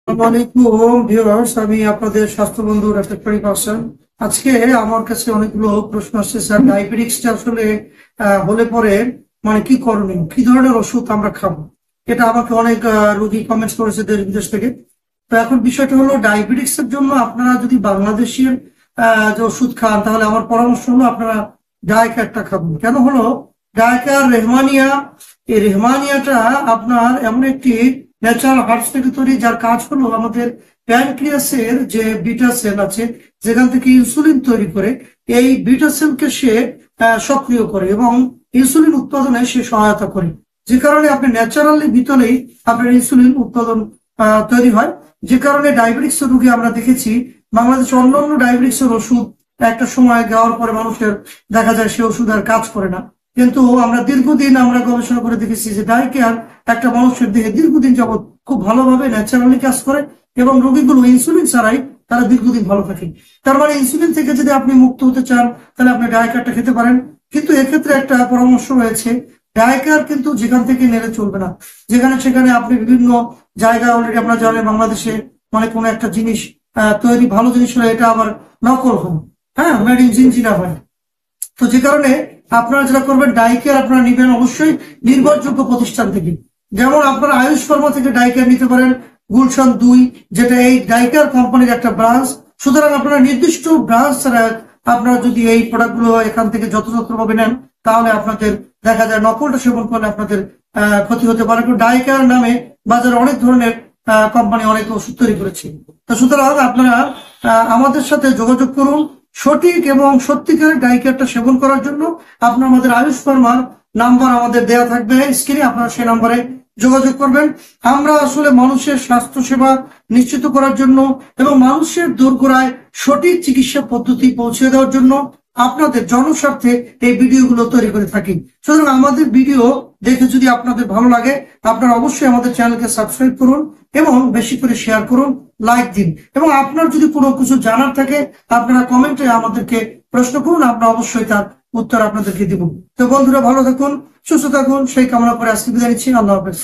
আসসালামু ভিউয়ার্স, আমি আপনাদের স্বাস্থ্য বন্ধু ডাক্তার ফরিদ হাসান। আজকে আমার কাছে অনেকগুলো প্রশ্ন আসছে। স্যার, ডায়াবেটিক্সটা আসলে হলে পরে মানে কি করণীয়, কি ধরনের ওষুধ আমরা খাবো? এটা আমাকে অনেক রোগী কমেন্টস করেছে দেশ বিদেশ থেকে। তো এখন বিষয়টা হলো, ডায়াবেটিক্স এর জন্য আপনারা যদি বাংলাদেশের যে ওষুধ খান, তাহলে আমার পরামর্শ হলো আপনারা ডায়াকেয়ারটা খাবেন। কেন হলো ডায়াকেয়ার রেহমানিয়া, এই রেহমানিয়াটা আপনার এমন একটি ন্যাচারাল হার্বস থেকে তৈরি, যার কাজ হলো আমাদের প্যানক্রিয়াসের যে বিটা সেল আছে, যেখান থেকে ইনসুলিন তৈরি করে, এই বিটা সেলকে সে সক্রিয় করে এবং ইনসুলিন উৎপাদনে সে সহায়তা করে। যে কারণে আপনি ন্যাচারালি ভিতরেই আপনার ইনসুলিন উৎপাদন তৈরি হয়। যে কারণে ডায়াবেটিক্স রোগী আমরা দেখেছি বাংলাদেশে অন্যান্য ডায়াবেটিক্স এর ওষুধ একটা সময় দেওয়ার পরে মানুষের দেখা যায় সে ওষুধ আর কাজ করে না। কিন্তু আমরা দীর্ঘদিন আমরা গবেষণা করে দেখেছি যে ডায়াকেয়ার একটা মানুষের দেহে দীর্ঘদিন যাবৎ খুব ভালোভাবে ন্যাচারালি কাজ করে এবং রোগীগুলো ইনসুলিন ছাড়াই তারা দীর্ঘদিন ভালো থাকে। তার মানে ইনসুলিন থেকে যদি আপনি মুক্ত হতে চান, তাহলে আপনি ডায়াকেয়ারটা খেতে পারেন। কিন্তু এক্ষেত্রে একটা পরামর্শ রয়েছে, ডায়াকেয়ার কিন্তু যেখান থেকে নেড়ে চলবে না। যেখানে সেখানে আপনি বিভিন্ন জায়গায় অলরেডি আপনারা জানেন বাংলাদেশে মানে কোনো একটা জিনিস তৈরি ভালো জিনিস হলে এটা আবার নকল হয়, হ্যাঁ, মেড ইন জিনজিরা হয়। তো যে কারণে আপনারা যেটা করবেন, ডাইকেয়ার আপনারা নিবেন অবশ্যই নির্ভরযোগ্য প্রতিষ্ঠান থেকে। যেমন আপনারা আয়ুষ ফার্মা থেকে ডাইকেয়ার নিতে পারেন, গুলশান 2, যেটা এই ডাইকেয়ার কোম্পানির একটা ব্রাঞ্চ। সুতরাং আপনারা নির্দিষ্ট ব্রাঞ্চ ছাড়া আপনারা যদি এই প্রোডাক্টগুলো এখান থেকে যথাযথভাবে নেন, তাহলে আপনাদের দেখা যায় নকলটা সেবন করলে আপনাদের ক্ষতি হতে পারে। ডাইকেয়ার নামে বাজারে অনেক ধরনের কোম্পানি অনেক ওষুধ তৈরি করেছে। তো সুতরাং আপনারা আমাদের সাথে যোগাযোগ করুন সঠিক এবং সত্যিকারের ডাইকেয়ারটা সেবন করার জন্য। আপনার আমাদের আয়ুষ ফার্মার নাম্বার আমাদের দেওয়া থাকবে স্ক্রিনে, আপনারা সেই নাম্বারে যোগাযোগ করবেন। আমরা আসলে মানুষের স্বাস্থ্য সেবা নিশ্চিত করার জন্য এবং মানুষের দোরগোড়ায় সঠিক চিকিৎসা পদ্ধতি পৌঁছে দেওয়ার জন্য আপনাদের জনস্বার্থে এই ভিডিওগুলো তৈরি করে থাকি। সুতরাং আমাদের ভিডিও দেখে যদি আপনাদের ভালো লাগে, আপনারা অবশ্যই আমাদের চ্যানেলকে সাবস্ক্রাইব করুন এবং বেশি করে শেয়ার করুন, লাইক দিন। এবং আপনার যদি কোনো কিছু জানার থাকে, আপনারা কমেন্টে আমাদেরকে প্রশ্ন করুন, আমরা অবশ্যই তার উত্তর আপনাদেরকে দিব। তো বন্ধুরা, ভালো থাকুন, সুস্থ থাকুন, সেই কামনা করে আজকে বিদায় নিচ্ছি। আল্লাহ হাফেজ।